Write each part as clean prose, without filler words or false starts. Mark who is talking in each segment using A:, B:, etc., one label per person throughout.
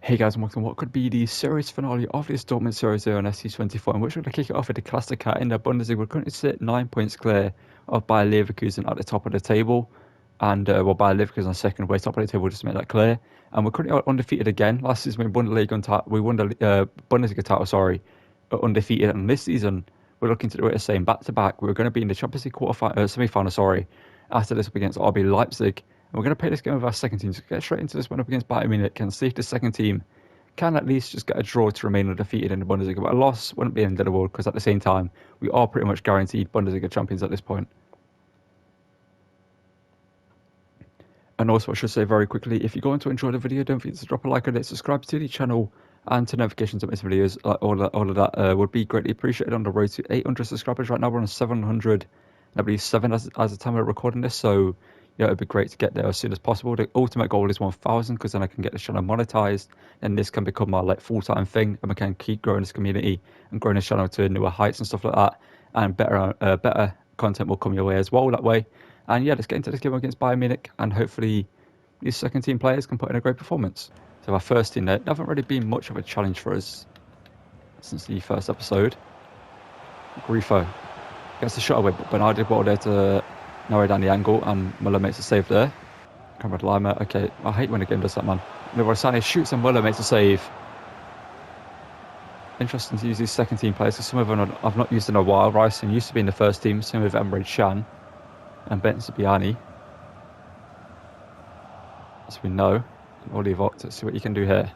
A: Hey guys, and welcome to what could be the series finale of this Dortmund Series 0 on SC24, in which we're going to kick it off with the Klassiker in the Bundesliga. We're currently sit 9 points clear of Bayer Leverkusen at the top of the table, and Bayer Leverkusen on second, way top of the table, just to make that clear. And we're currently undefeated again. Last season we won the Bundesliga title, undefeated, and this season we're looking to do it the same back-to-back. We're going to be in the Champions League semi-final, after this up against RB Leipzig. And we're going to play this game with our second team. So get straight into this one up against Bayern Munich and see if the second team can at least just get a draw to remain undefeated in the Bundesliga. But a loss wouldn't be the end of the world, because at the same time, we are pretty much guaranteed Bundesliga champions at this point. And also, I should say very quickly, if you're going to enjoy the video, don't forget to drop a like on it, subscribe to the channel, and to notifications of my videos. All of that would be greatly appreciated. On the road to 800 subscribers right now. We're on 700, I believe 7 as the time we're recording this. So yeah, it'd be great to get there as soon as possible. The ultimate goal is 1,000, because then I can get the channel monetized, and this can become my full-time thing, and we can keep growing this community and growing this channel to newer heights and stuff like that. And better content will come your way as well that way. And yeah, let's get into this game against Bayern Munich, and hopefully these second team players can put in a great performance. So our first team there haven't really been much of a challenge for us since the first episode. Grifo gets the shot away, but Bernard did well there to narrow down the angle, and Muller makes a save there. Conrad Lima, okay, I hate when the game does that, man. Leroy Sané shoots and Muller makes a save. Interesting to use these second team players, because some of them I've not used in a while. Ryson used to be in the first team, same with Emre Can and Ben Zibiani, as we know. Oli Vogt, let's see what you can do here.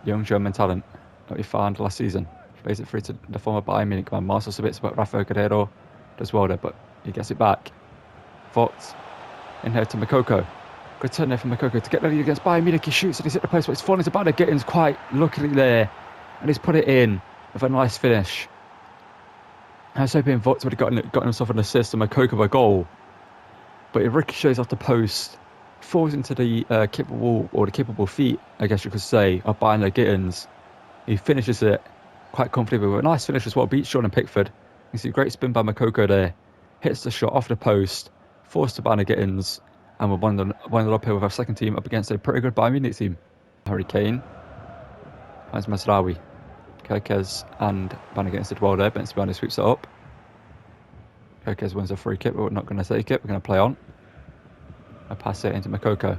A: Young German talent that we found last season. Plays it through to the former Bayern Munich man, Marcel Sabitzer, but Rafael Guerrero does well there, but he gets it back. Vogt in here to Makoko. Good turn there from Makoko to get ready against Bayern Munich. He shoots and he's hit the post, but it's falling to Bayern. Gittins quite luckily there, and he's put it in with a nice finish. I was hoping Vogt would have gotten himself an assist and Makoko a goal, but it ricochets off the post, falls into the capable feet, I guess you could say, of Bayern Gittins. He finishes it quite comfortably with a nice finish as well. Beats Jordan Pickford. You see a great spin by Makoko there. Hits the shot off the post, forced to Bayern Gittins, and we're winded up here with our second team up against a pretty good Bayern Munich team. Harry Kane finds Masraoui. Kerkez and Bayern Gittins did well there. Ben Zibiani sweeps it up. Kerkez wins a free kick, but we're not going to take it. We're going to play on. I pass it into Makoko.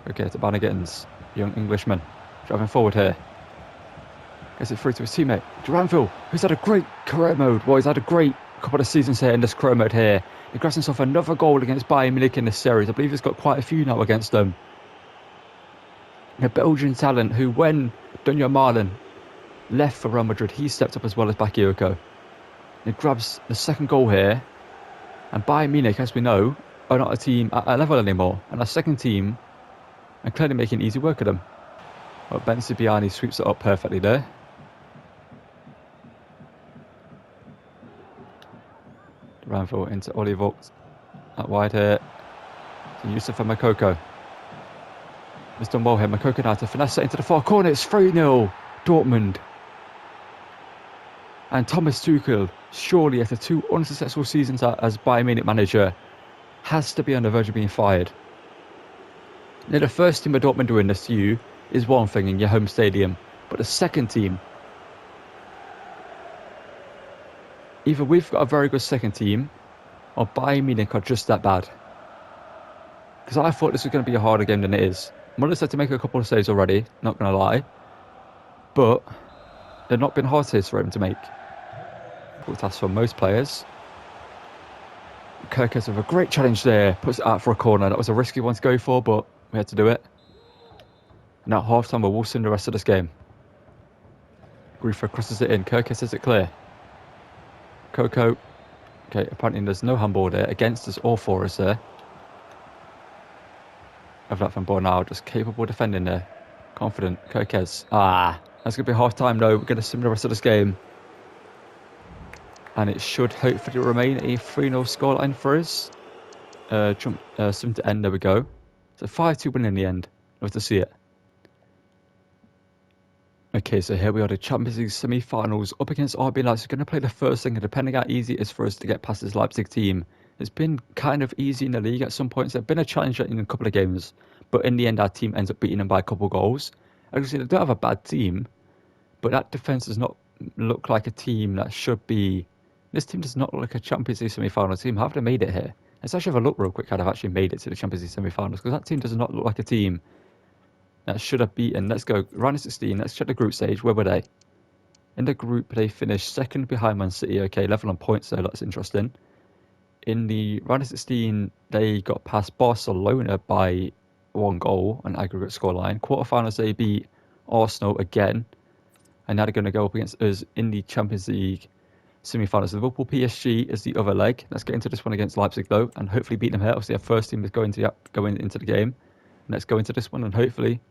A: Okay, to Bayern Gittins. Young Englishman driving forward here. Gets it through to his teammate, Duranville, who's had a great career mode. Well, he's had a great couple of seasons here in this career mode here. He grabs himself another goal against Bayern Munich in this series. I believe he's got quite a few now against them. A Belgian talent who, when Dunja Marlin left for Real Madrid, he stepped up as well as Bakayoko. He grabs the second goal here. And Bayern Munich, as we know, are not a team at a level anymore. And our second team are clearly making easy work of them. But Ben Zibiani sweeps it up perfectly there. Duranville into Oli Vogt at wide here to Yusuf and Makoko. It's done well here. Makoko now to finesse it into the far corner. It's 3-0 Dortmund. And Thomas Tuchel, surely after 2 unsuccessful seasons as Bayern Munich manager, has to be on the verge of being fired. Now, the first team of Dortmund doing this to you is one thing in your home stadium, but the second team, either we've got a very good second team, or Bayern Munich are just that bad. Because I thought this was going to be a harder game than it is. Muller's had to make a couple of saves already, not going to lie. But they've not been hard saves for him to make. Good task for most players. Kerkez with a great challenge there, puts it out for a corner. That was a risky one to go for, but we had to do it. And at half-time, we're waltzing the rest of this game. Grifo crosses it in. Kerkez says it clear. Coco. Okay, apparently there's no handball there. Against us, all for us there. Have that from Bornau, just capable defending there. Confident. Kerkez. That's going to be half-time though. We're going to sim the rest of this game. And it should hopefully remain a 3-0 scoreline for us. Sim to end, there we go. So 5-2 win in the end. Love to see it. Okay, so here we are, the Champions League semi-finals up against RB Leipzig. We're going to play the first thing, and depending how easy it is for us to get past this Leipzig team, it's been kind of easy in the league at some points. There's been a challenge in a couple of games, But in the end, our team ends up beating them by a couple goals. Actually, they don't have a bad team, but that defence does not look like a team that should be. This team does not look like a Champions League semi-final team. How have they made it here? Let's actually have a look real quick how they've actually made it to the Champions League semi-finals, because that team does not look like a team that should have beaten. Let's go round of 16. Let's check the group stage. Where were they? In the group, they finished second behind Man City. Okay, level on points, so that's interesting. In the round of 16, they got past Barcelona by 1 goal on aggregate scoreline. Quarterfinals, they beat Arsenal again, and now they're going to go up against us in the Champions League semi-finals. Liverpool PSG is the other leg. Let's get into this one against Leipzig though, and hopefully beat them here. Obviously, our first team is going into the game. Let's go into this one and hopefully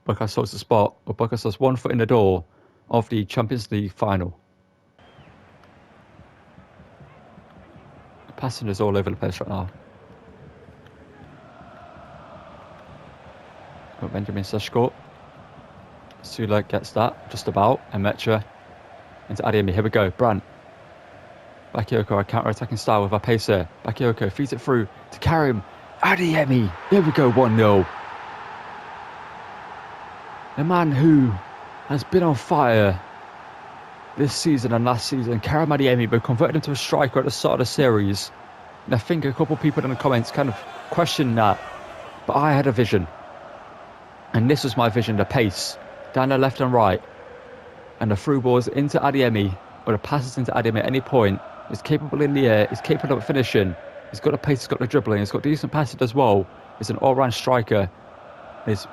A: book ourselves a spot, or book ourselves 1 foot in the door of the Champions League final. Passengers all over the place right now. Got Benjamin Sesko. Sula gets that, just about. And Metra into Adeyemi. Here we go. Brandt. Bakayoko, our counter-attacking style with our pace here. Bakayoko feeds it through to Karim Adeyemi. Here we go, 1-0. The man who has been on fire this season and last season, Karim Adeyemi, but converted into a striker at the start of the series. And I think a couple of people in the comments kind of questioned that, but I had a vision. And this was my vision, the pace, down the left and right. And the through balls into Adeyemi, or the passes into Adeyemi at any point. He's capable in the air, he's capable of finishing. He's got the pace, he's got the dribbling, he's got decent passing as well. He's an all-round striker. He's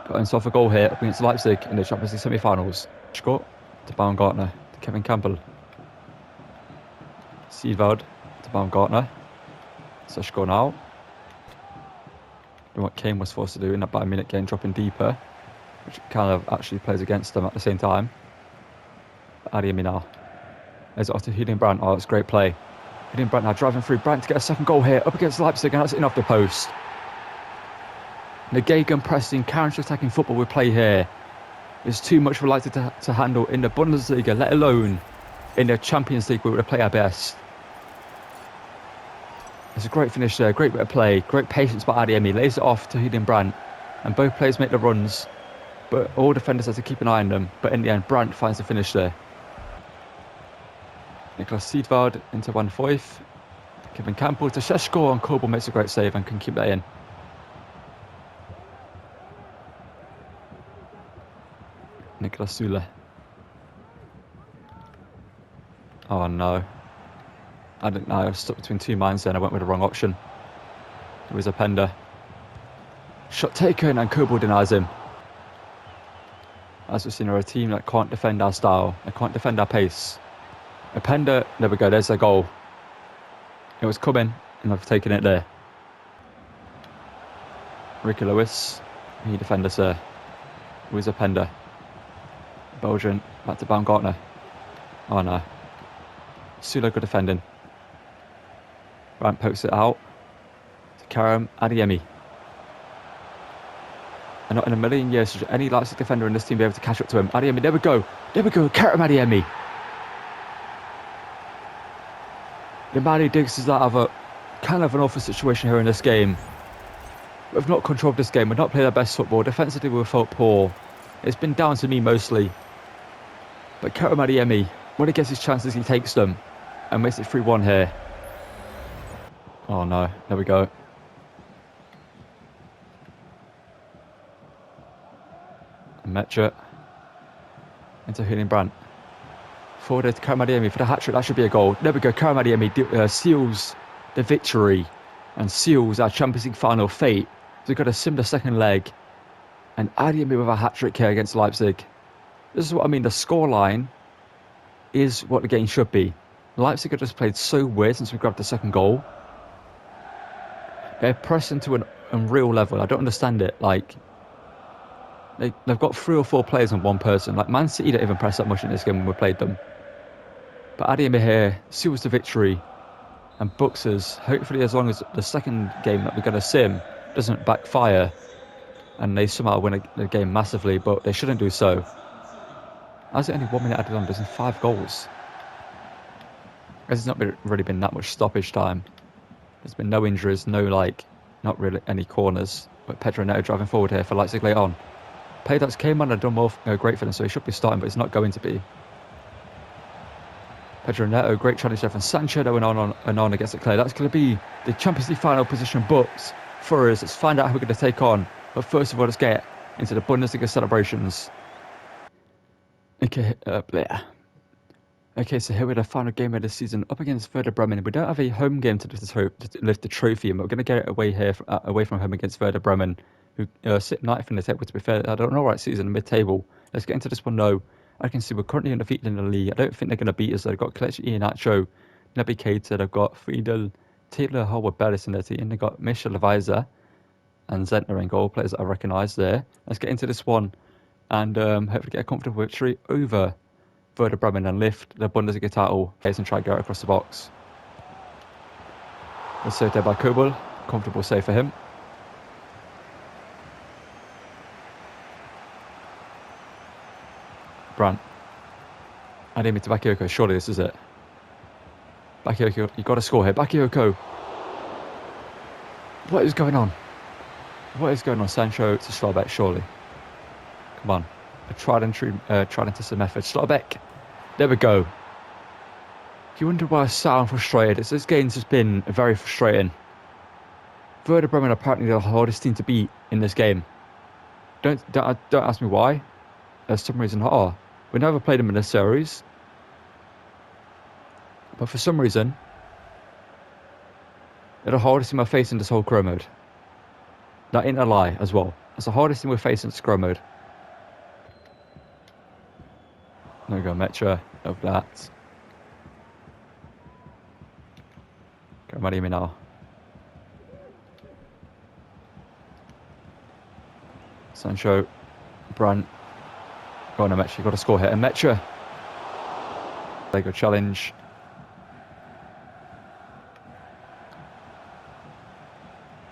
A: got himself a goal here up against Leipzig in the Champions League semi-finals. Scott to Baumgartner, to Kevin Campbell. Seedveld to Baumgartner. Sesko now. Doing what Kane was forced to do in that Bayern Munich game, dropping deeper, which kind of actually plays against them at the same time. Adeyemi now. There's off to Julian Brandt. Oh, that's great play. Julian Brandt now driving through. Brandt to get a second goal here up against Leipzig, and that's in off the post. The gegenpressing, counter-attacking football we play here is too much for Leipzig to handle in the Bundesliga, let alone in the Champions League where we play our best. It's a great finish there, great bit of play, great patience by Adeyemi. Lays it off to Julian Brandt, and both players make the runs, but all defenders have to keep an eye on them. But in the end, Brandt finds the finish there. Niklas Seedveld into Van Foyth. Kevin Campbell to Sesko, and Kobel makes a great save and can keep that in. Niklas Sule. Oh no. I didn't know. I was stuck between two minds then. I went with the wrong option. It was a Pender. Shot taken, and Kobel denies him. As we've seen, we're a team that can't defend our style. They can't defend our pace. A Pender, there we go, there's their goal. It was coming, and I've taken it there. Ricky Lewis, he defended us there. It was a Pender. Belgian, back to Baumgartner. Oh no. Sula good defending. Brandt pokes it out to Karim Adeyemi. And not in a million years should any Leipzig defender in this team be able to catch up to him. Adeyemi, there we go, Karim Adeyemi. The man who digs us out of a kind of an awful situation here in this game. We've not controlled this game, we've not played our best football. Defensively we've felt poor. It's been down to me mostly. But Karim Adeyemi, when he gets his chances, he takes them and makes it 3-1 here. Oh no, there we go. Metra into Julian Brandt. Forward to Karim Adeyemi for the hat-trick. That should be a goal. There we go. Karim Adeyemi seals the victory and seals our Champions League final fate. So we've got a similar second leg. And Adeyemi with a hat-trick here against Leipzig. This is what I mean. The scoreline is what the game should be. Leipzig have just played so weird since we grabbed the second goal. They're pressing to an unreal level. I don't understand it. Like, they've got 3 or 4 players on one person. Like, Man City don't even press that much in this game when we played them. But Adeyemi here seals the victory and books us, hopefully, as long as the second game that we're going to sim doesn't backfire and they somehow win the game massively, but they shouldn't do so. As it only 1 minute added on, there's 5 goals. There's not really been that much stoppage time. There's been no injuries, not really any corners. But Pedro Neto driving forward here for Leipzig late on. Play that's came on and done more great for them, so he should be starting, but it's not going to be. Pedro Neto, great challenge there from Sancho that went on and on against it clear. That's going to be the Champions League final position, but for us, let's find out how we're going to take on. But first of all, let's get into the Bundesliga celebrations. Okay, Okay, so here we're the final game of the season up against Werder Bremen. We don't have a home game to lift the trophy, and we're going to get it away from home against Werder Bremen, who sit ninth in the table. To be fair, I don't know right season mid-table. Let's get into this one though. I can see we're currently undefeated in the league. I don't think they're going to beat us. They've got Kelechi Iheanacho, Naby Keita, they've got Friedel, Taylor Howard-Bellis in their team. They've got Michel Leviza and Zentner in goal, players that I recognise there. Let's get into this one and hopefully get a comfortable victory over Werder Bremen and lift the Bundesliga title and try to go across the box. Let's save there by Kobel. Comfortable save for him. Brandt. Ademi to Bakayoko. Surely this is it. Bakayoko, you've got to score here. Bakayoko. What is going on? What is going on? Sancho to Schlotterbeck, surely. Come on. A tried and tested method. Schlotterbeck. There we go. You wonder why I sound frustrated. This game's just been very frustrating. Werder Bremen are apparently the hardest team to beat in this game. Don't ask me why. There's some reason. We never played them in this series. But for some reason, they're the hardest team I face in this whole career mode. That ain't a lie as well. It's the hardest thing we're facing in Scrum mode. There we go, Metra of that. Go Mariemi now. Sancho, Brandt. Go on, Metra, you've got to score here. And Metra. There you go, challenge.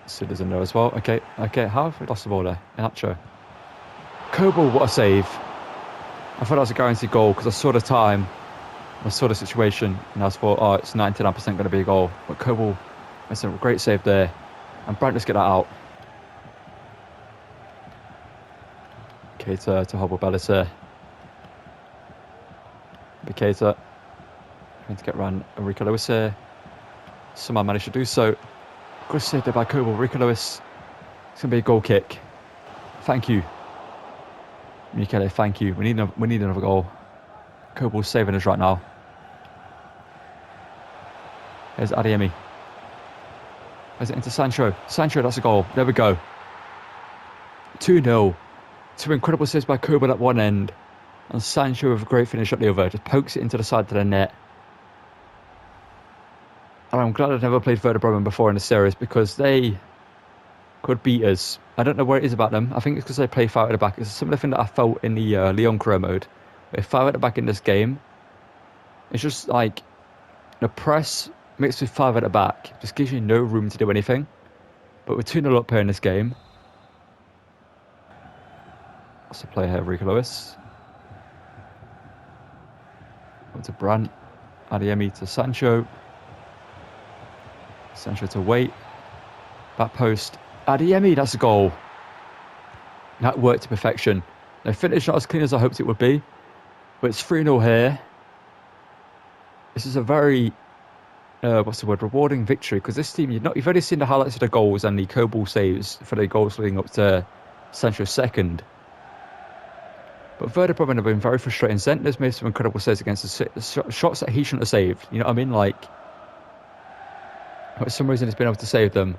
A: Sid doesn't know as well. Okay, how have we lost the ball there? Nacho. Kobel, what a save. I thought that was a guaranteed goal because I saw the time, I saw the situation, and I thought, oh, it's 99% going to be a goal. But Kobel, that's a great save there. And Brandt, just get that out. Keita to Howard-Bellis there. Keita trying to get around Enrico Lewis here. Somehow managed to do so. Good save there by Kobel. Enrico Lewis. It's going to be a goal kick. Thank you. Michele, thank you. We need another goal. Kobel's saving us right now. Here's Adeyemi. Here's it into Sancho. Sancho, that's a goal. There we go. 2-0. Two incredible saves by Kobel at one end. And Sancho with a great finish at the other. Just pokes it into the side of the net. And I'm glad I've never played Werder Bremen before in the series because they could beat us. I don't know what it is about them. I think it's because they play 5 at the back. It's a similar thing that I felt in the Lyon career mode. With 5 at the back in this game, it's just like the press mixed with 5 at the back just gives you no room to do anything. But we're 2-0 up here in this game. What's the play here? Enrico Lewis. Up to Brandt. Adeyemi to Sancho. Sancho to Wait. Back post. Adeyemi, that's a goal. That worked to perfection. The finish not as clean as I hoped it would be. But it's 3-0 here. This is a very, rewarding victory. Because this team, you've already seen the highlights of the goals and the Kobel saves for the goals leading up to Sancho's second. But Werder Bremen have been very frustrating. Zentner's made some incredible saves against the shots that he shouldn't have saved. You know what I mean? Like, for some reason he's been able to save them.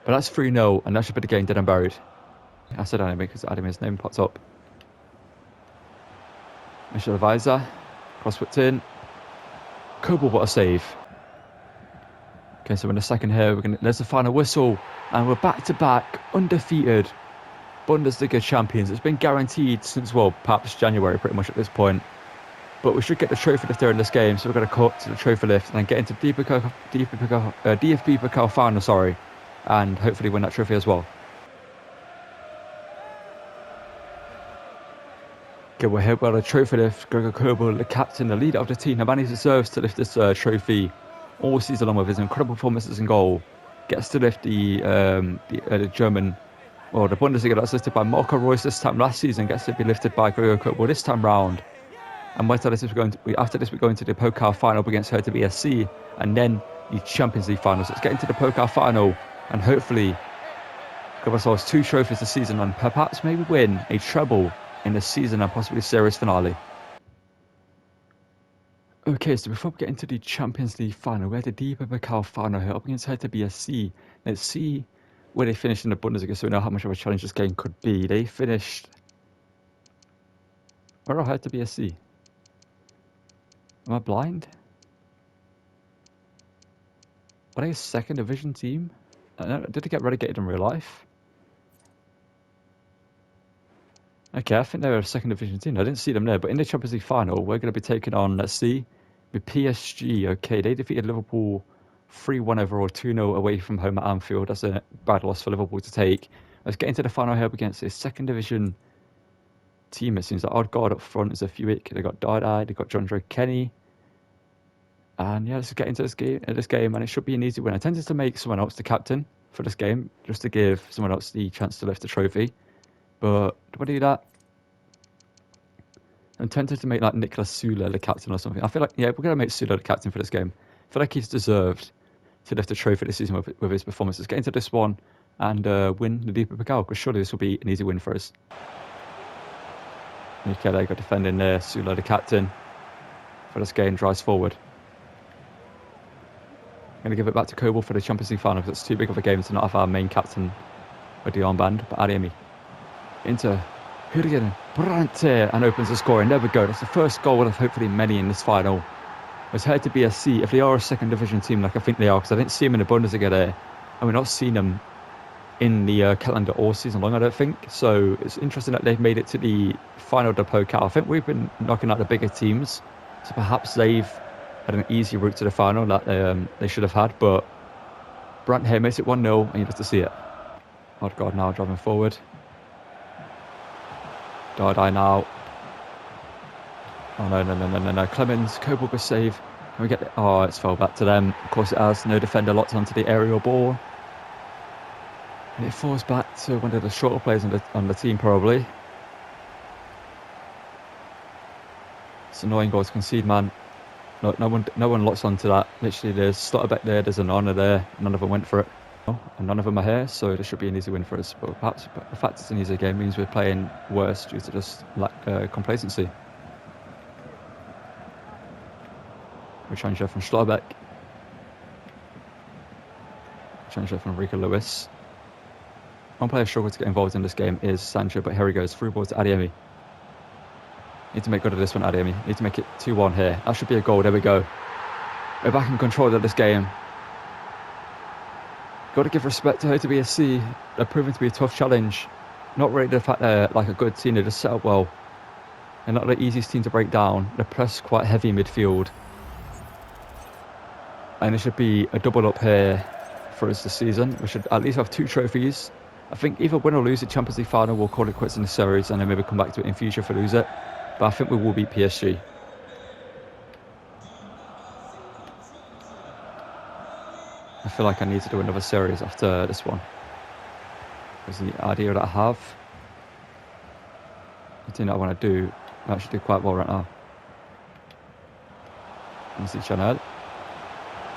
A: But that's 3-0, and that should be the game dead and buried. I said Adeyemi because Adeyemi's name pops up. Michel Leviza, cross-whipped in. Kobel, what a save. Okay, so in the second here, there's the final whistle, and we're back-to-back, undefeated Bundesliga champions. It's been guaranteed since, well, perhaps January pretty much at this point. But we should get the trophy lift there in this game, so we're going to cut to the trophy lift and then get into DFB Pokal final, sorry, and hopefully win that trophy as well. Okay, we're here by the trophy lift. Gregor Kobel, the captain, the leader of the team. Nabani deserves to lift this trophy all season long with his incredible performances in goal. Gets to lift the German Well, the Bundesliga that's listed by Marco Reus this time last season gets to be lifted by Gregor Cup. Well, this time round, and after this we're going to the Pokal final against Hertha BSC, and then the Champions League final. So let's get into the Pokal final and hopefully give ourselves 2 trophies this season and perhaps maybe win a treble in the season and possibly series finale. Okay, so before we get into the Champions League final, we had the DEPA Pokal final here up against Hertha BSC. Let's see where they finished in the Bundesliga so we know how much of a challenge this game could be. They finished... Where are Hertha BSC? Am I blind? Are they a second division team? Did they get relegated in real life? Okay, I think they were a second division team. I didn't see them there, but in the Champions League final, we're going to be taking on, let's see, with PSG. Okay, they defeated Liverpool 3-1 overall, 2-0 away from home at Anfield. That's a bad loss for Liverpool to take. Let's get into the final here up against a second division team. It seems like Odegaard up front is a Fuick. They got Dardai, they got John Joe Kenny. And yeah, let's get into this game, and it should be an easy win. I tended to make someone else the captain for this game, just to give someone else the chance to lift the trophy. But do I do that? I'm tempted to make like Niklas Süle the captain or something. I feel like, yeah, we're going to make Süle the captain for this game. I feel like he's deserved to lift the trophy this season with his performances. Get into this one and win the DEPA Pokal, because surely this will be an easy win for us. Okay, they got defending there. Süle the captain for this game, drives forward. I'm going to give it back to Kobel for the Champions League final because it's too big of a game to not have our main captain with the armband. But Adeyemi into Jürgen Brandt and opens the scoring. There we go. That's the first goal of hopefully many in this final. It's Hertha BSC. If they are a second division team, like I think they are, because I didn't see them in the Bundesliga there, and we're not seeing them in the calendar all season long, I don't think. So it's interesting that they've made it to the final of the Pokal. I think we've been knocking out the bigger teams, so perhaps they've had an easy route to the final that they should have had. But Brandt here makes it 1-0, and you have to see it. Odegaard now driving forward. Dardai now. Oh no. Clemens, Kobel will save. Can we get it? Oh, it's fell back to them. Of course it has. No defender locked onto the aerial ball. And it falls back to one of the shorter players on the team, probably. It's an annoying goal to concede, man. No one locks onto that. Literally, there's Slotterbeck there, there's an Honor there. None of them went for it. And none of them are here, so this should be an easy win for us. But perhaps the fact it's an easy game means we're playing worse due to just complacency. We change that from Schlotterbeck. Change that from Rico Lewis. One player struggled to get involved in this game is Sancho, but here he goes. Through ball to Adeyemi. Need to make good of this one, Adeyemi. Need to make it 2-1 here. That should be a goal. There we go. We're back in control of this game. Got to give respect to Hertha BSC. They're proving to be a tough challenge. Not really the fact they're like a good team. They just set up well. They're not the easiest team to break down. They press quite heavy midfield. And it should be a double up here for us this season. We should at least have 2 trophies. I think either win or lose the Champions League final, we'll call it quits in the series and then maybe come back to it in future if we lose it. But I think we will beat PSG. I feel like I need to do another series after this one. Because the idea that I have, the thing that I want to do, I actually do quite well right now. Let's see Chanel.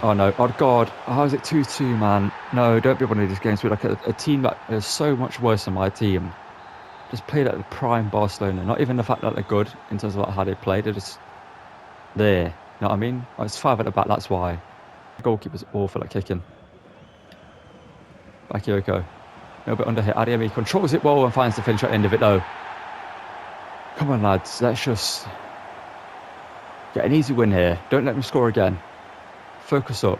A: Oh no, oh god, how is it 2-2, man? No, don't be one of these games with like a team that is so much worse than my team. Just played at the prime Barcelona. Not even the fact that they're good in terms of like how they play, they're just there. You know what I mean? Like, it's 5 at the back, that's why. The goalkeeper's awful at kicking. Bakayoko. A little bit under hit. Adeyemi controls it well and finds the finish at the end of it though. Come on lads, let's just get an easy win here. Don't let them score again. Focus up.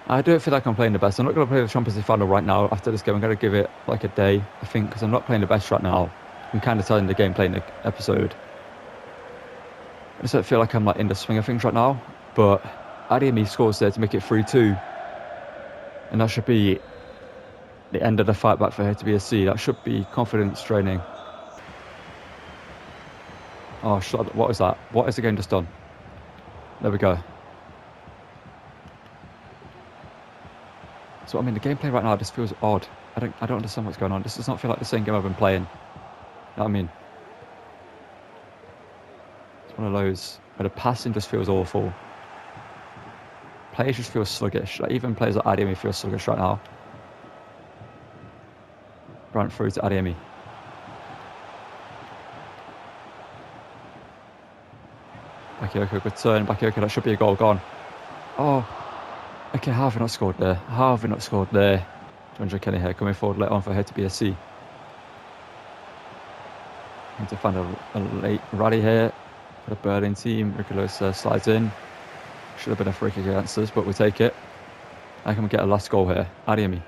A: I don't feel like I'm playing the best. I'm not going to play the Champions League final right now. After this game, I'm going to give it like a day, I think, because I'm not playing the best right now. I'm kind of telling the game, playing the episode. I just don't feel like I'm like in the swing of things right now. But Adeyemi scores there to make it 3-2. And that should be the end of the fight back for her to be a C. That should be confidence training. Oh, what is that? What is the game just done? There we go. So, I mean, the gameplay right now just feels odd. I don't understand what's going on. This does not feel like the same game I've been playing. You know what I mean? It's one of those where the passing just feels awful. Players just feel sluggish. Like even players like Adeyemi feel sluggish right now. Brandt through to Adeyemi. Bakayoko, good turn. Bakayoko, that should be a goal. Gone. Oh. Okay, how have we not scored there? How have we not scored there? John Kelly here coming forward later on for her to be a C. Need to find a late rally here for the Berlin team. Ricolos slides in. Should have been a free kick against us, but we take it. How can we get a last goal here? Adeyemi.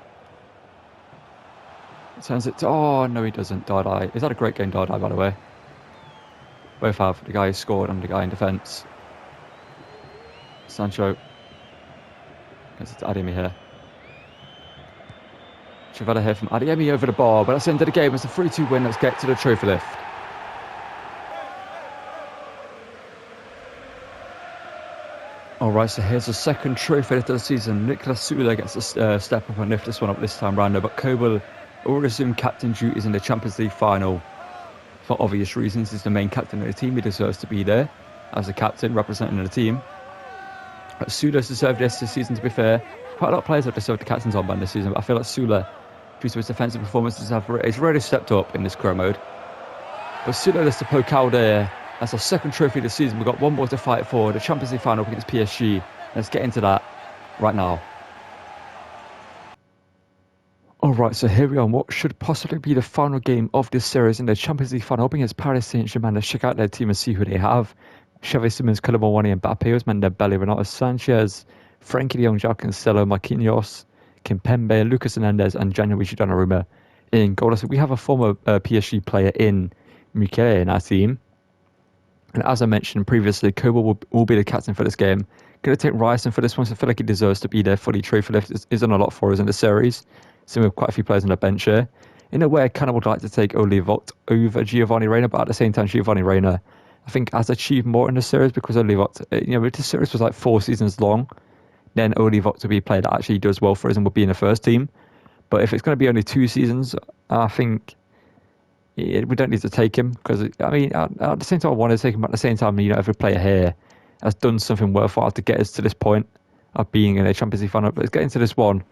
A: Turns it to... Oh, no, he doesn't. Dardai. He's had a great game, Dardai, by the way. Both have. The guy who scored and the guy in defence. Sancho. Gets it to Adeyemi here. Treble here from Adeyemi over the bar. But that's the end of the game. It's a 3-2 win. Let's get to the trophy lift. Alright, so here's the second trophy lift of the season. Niklas Süle gets a step up and lift this one up this time round. But Kobel will resume captain duties in the Champions League final. For obvious reasons, he's the main captain of the team. He deserves to be there as a captain representing the team. But Süle deserved this season, to be fair. Quite a lot of players have deserved the captain's armband this season, but I feel like Süle, due to his defensive performances, he's really stepped up in this career mode. But Süle is to poke out there. That's our second trophy this season. We've got one more to fight for, the Champions League final against PSG. Let's get into that right now. Alright, so here we are on what should possibly be the final game of this series in the Champions League final, hoping against Paris Saint-Germain. Let's check out their team and see who they have. Xavi Simons, Koulibaly, Mbappe, Ousmane Dembele, Renato Sanchez, Frenkie de Jong, João Cancelo, Marquinhos, Kimpembe, Lucas Hernandez, and Gianluigi Donnarumma in goal. So we have a former PSG player in Mikel in our team. And as I mentioned previously, Kobel will be the captain for this game. Going to take Ryerson for this one, so I feel like he deserves to be there for the trophy lift. He's done a lot for us in the series. So we have quite a few players on the bench here. In a way, I kind of would like to take Oli Vogt over Giovanni Reina, but at the same time, Giovanni Reina, I think, has achieved more in the series because Oli Vogt, if the series was like 4 seasons long, then Oli Vogt would be a player that actually does well for us and would be in the first team. But if it's going to be only 2 seasons, I think we don't need to take him because, I mean, at the same time, I want to take him, but at the same time, every player here has done something worthwhile to get us to this point of being in a Champions League final. But let's get into this one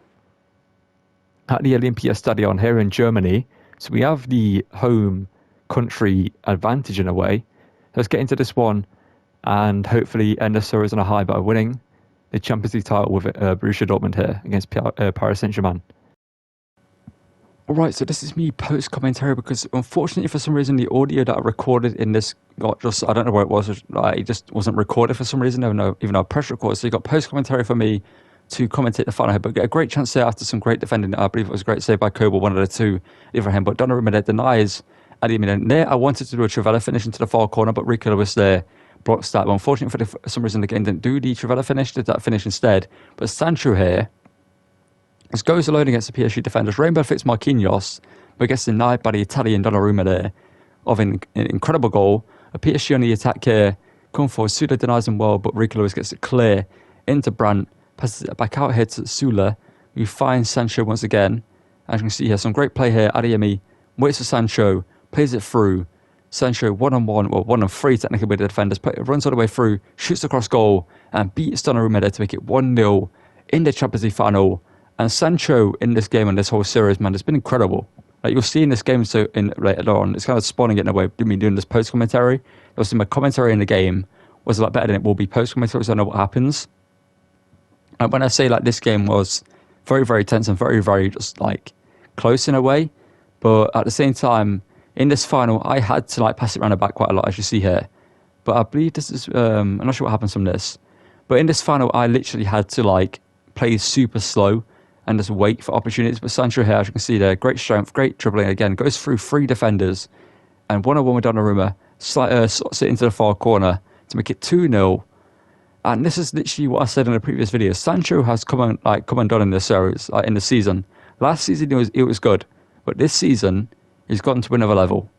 A: at the Olympia Stadion here in Germany. So we have the home country advantage in a way. Let's get into this one and hopefully end the series on a high by winning the Champions League title with Borussia Dortmund here against Paris Saint-Germain. Alright, so this is me post-commentary because unfortunately for some reason the audio that I recorded in this I don't know where it was, it just wasn't recorded for some reason, even though I press record. So you got post-commentary for me to commentate the final here, but get a great chance there after some great defending. I believe it was a great save by Kobel, one of the two, the other hand, but Donnarumma there denies Adeyemi there. I wanted to do a Treble finish into the far corner, but Ricola was there, blocks that. But unfortunately for some reason the game didn't do the Treble finish, did that finish instead. But Sancho here, this goes alone against the PSG defenders. Rainbow fits Marquinhos, but gets denied by the Italian Donnarumma there of an incredible goal. A PSG on the attack here, come forward. Süle denies him well, but Ricola gets it clear into Brandt, passes it back out here to Süle, who finds Sancho once again. As you can see here, some great play here. Adeyemi waits for Sancho, plays it through. Sancho 1-on-1, or 1-on-3 technically with the defenders, runs all the way through, shoots across goal, and beats Donnarumma there to make it 1-0 in the Champions League final. And Sancho in this game and this whole series, man, has been incredible. Like you'll see in this game, so in later on, it's kind of spawning it in a way. Me doing this post commentary, you'll see my commentary in the game was a lot better than it will be post commentary, so I know what happens. And when I say like this game was very, very tense and very, very just like close in a way, but at the same time, in this final, I had to like pass it around the back quite a lot, as you see here. But I believe this is, I'm not sure what happens from this. But in this final, I literally had to like play super slow and just wait for opportunities. But Sancho here, as you can see there, great strength, great dribbling again, goes through 3 defenders and 1-on-1 with Donnarumma, slots it into the far corner to make it 2-0. And this is literally what I said in a previous video. Sancho has come and done in this series, in the season. Last season it was good, but this season he's gotten to another level.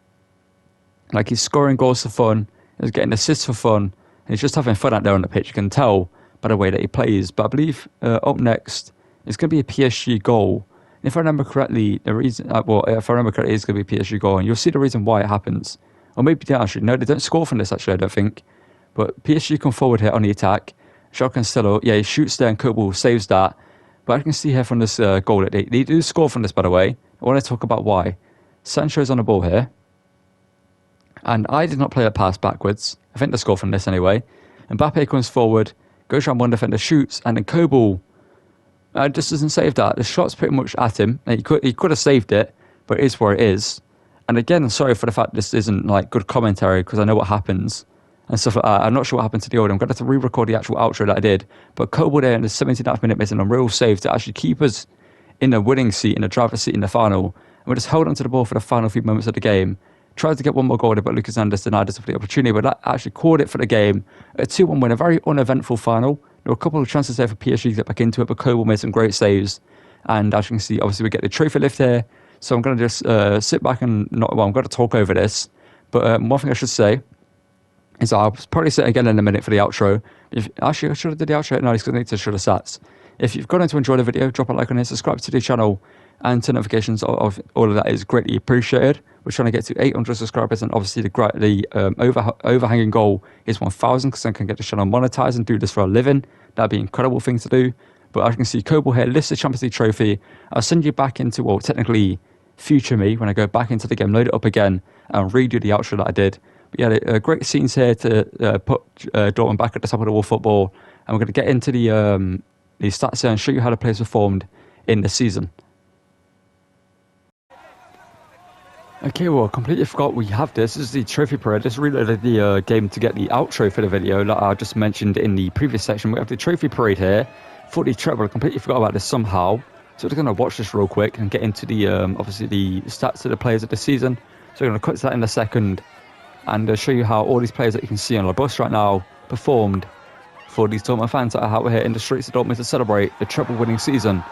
A: Like he's scoring goals for fun, he's getting assists for fun, and he's just having fun out there on the pitch. You can tell by the way that he plays. But I believe up next it's going to be a PSG goal If I remember correctly, the reason, if I remember correctly, it's going to be PSG goal, and you'll see the reason why it happens. Or maybe they actually, no, they don't score from this actually, I don't think. But PSG come forward here on the attack. Jacques Cancelo, yeah, he shoots there and Treble saves that. But I can see here from this goal that they do score from this, by the way. I want to talk about why. Sancho's on the ball here. And I did not play that pass backwards. I think they score from this anyway. Mbappe comes forward, goes around one defender, shoots, and then Treble just doesn't save that. The shot's pretty much at him. He could have saved it, but it is where it is. And again, sorry for the fact this isn't like good commentary because I know what happens and stuff like that. I'm not sure what happened to the audio. I'm going to have to re-record the actual outro that I did. But Treble there in the 79th minute missing a real save to actually keep us in the winning seat, in the driver's seat in the final. And we just held onto the ball for the final few moments of the game. Tried to get one more goal there, but Lucas Anders denied us the opportunity. But that actually called it for the game. A 2-1 win, a very uneventful final. There were a couple of chances there for PSG to get back into it, but Treble made some great saves. And as you can see, obviously we get the trophy lift here. So I'm going to just sit back and I'm going to talk over this. But one thing I should say is I'll probably sit again in a minute for the outro. Actually, I should have did the outro. No, it's going to need to show the stats. If you've gotten to enjoy the video, drop a like on it, subscribe to the channel, and turn notifications of all of that is greatly appreciated. We're trying to get to 800 subscribers, and obviously the overhanging goal is 1,000 because I can get the channel monetized and do this for a living. That'd be an incredible thing to do. But as you can see, Treble here lists the Champions League trophy. I'll send you back into, well, technically future me when I go back into the game, load it up again, and redo the outro that I did. But yeah, great scenes here to put Dortmund back at the top of the world football. And we're going to get into the stats here and show you how the players performed in the season. Okay, well, I completely forgot we have this. This is the trophy parade. Just reloaded the game to get the outro for the video that I just mentioned in the previous section. We have the trophy parade here for the treble. I completely forgot about this somehow. So we're going to watch this real quick and get into the, obviously, the stats of the players of the season. So we're going to cut to that in a second and show you how all these players that you can see on the bus right now performed for these Dortmund fans that are out here in the streets of Dortmund to celebrate the treble winning season.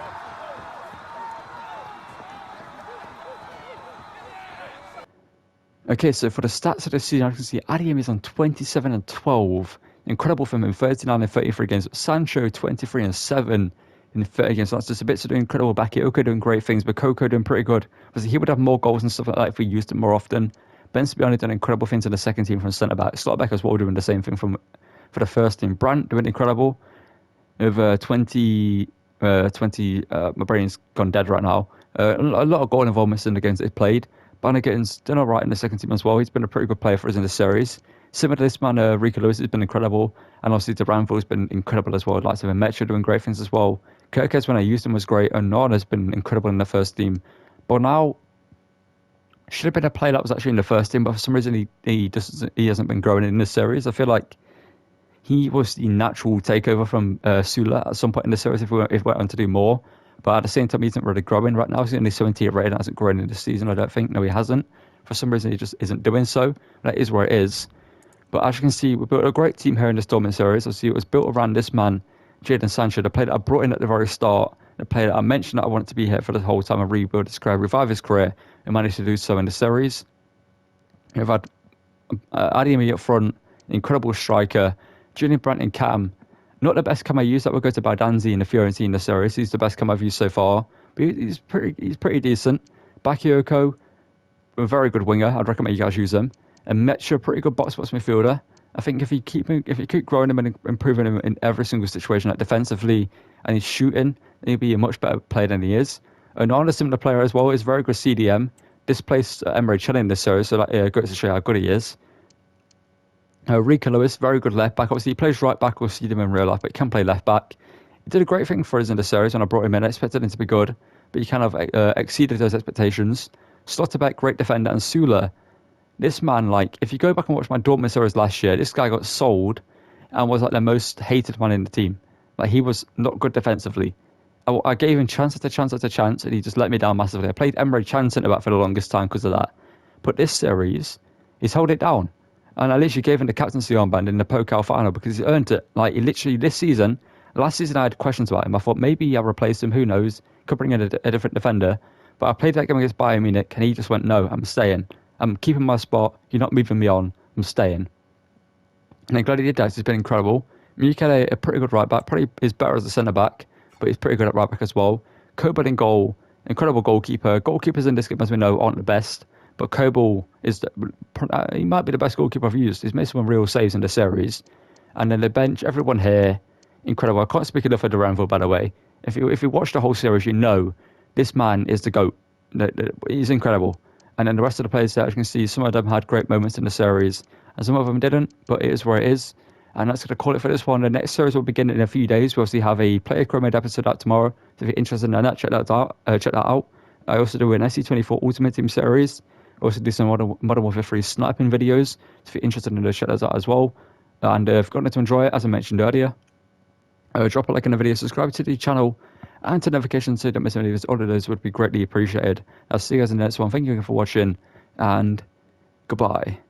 A: Okay, so for the stats of the season, I can see Adiem is on 27 and 12. Incredible from him, 39 and 33 games. Sancho, 23 and 7 in 30 games. So that's just a bit to do incredible. Bakayoko doing great things, but Coco doing pretty good. Obviously, he would have more goals and stuff like that if we used him more often. Ben Spioni doing incredible things in the second team from centre-back. Slotback as well doing the same thing for the first team. Brandt doing incredible. Over 20, my brain's gone dead right now. A lot of goal involvements in the games that he's played. Bannigan's done all right in the second team as well. He's been a pretty good player for us in the series. Similar to this man, Rico Lewis has been incredible. And obviously, Duranville's been incredible as well. I'd like to have Metro doing great things as well. Kirkes, when I used him, was great. And Nord has been incredible in the first team. But now, should have been a player that was actually in the first team. But for some reason, he hasn't been growing in this series. I feel like he was the natural takeover from Sula at some point in the series if we went on to do more. But at the same time, he isn't really growing right now. He's only 78 rated, hasn't grown in this season, I don't think. No, he hasn't. For some reason, he just isn't doing so. That is where it is. But as you can see, we built a great team here in this Dortmund series. Obviously, it was built around this man, Jadon Sancho, the player that I brought in at the very start, the player that I mentioned that I wanted to be here for the whole time and rebuild his career, revive his career, and managed to do so in the series. We've had Adeyemi up front, incredible striker, Julian Brandt and Cam. Not the best cam I used. That would go to Baldanzi in the Fiorentina series. He's the best cam I've used so far. But he's pretty decent. Bakayoko, a very good winger. I'd recommend you guys use him. And Metro, pretty good box midfielder. I think if you keep growing him and improving him in every single situation, like defensively and he's shooting, he'll be a much better player than he is. Onana, similar player as well, is very good CDM. Displaced Emre Can in this series, so that goes to show how good he is. Rico Lewis, very good left back. Obviously, he plays right back. We'll see him in real life, but he can play left back. He did a great thing for us in the series when I brought him in. I expected him to be good, but he kind of exceeded those expectations. Slotterbeck, great defender, and Sula. This man, like, if you go back and watch my Dortmund series last year, this guy got sold and was like the most hated man in the team. Like, he was not good defensively. I gave him chance after chance after chance, and he just let me down massively. I played Emre Can centre back for the longest time because of that. But this series, he's held it down. And I literally gave him the captaincy armband in the Pokal final because he earned it. Like, he literally, this season, last season I had questions about him. I thought maybe I'll replace him, who knows? Could bring in a different defender. But I played that game against Bayern Munich and he just went, no, I'm staying. I'm keeping my spot. You're not moving me on. I'm staying. And I'm glad he did that. He's been incredible. Mukele, a pretty good right back. Probably is better as a centre back, but he's pretty good at right back as well. Coburn in goal. incredible goalkeeper. Goalkeepers in this game, as we know, aren't the best, but Kobel is he might be the best goalkeeper I've used. He's made some real saves in the series. And then the bench, everyone here, incredible. I can't speak enough of Duranville, by the way. If you watch the whole series, you know this man is the GOAT. He's incredible. And then the rest of the players there, as you can see, some of them had great moments in the series, and some of them didn't, but it is where it is. And that's going to call it for this one. The next series will begin in a few days. We'll obviously have a player career episode out tomorrow. So if you're interested in that, check that out. I also do an SC24 Ultimate Team series. I also do some Modern Warfare 3 sniping videos. So if you're interested in those, check those out as well. And if you've gotten to enjoy it, as I mentioned earlier, drop a like on the video, subscribe to the channel, and turn notifications so you don't miss any of this. All of those would be greatly appreciated. I'll see you guys in the next one. Thank you for watching, and goodbye.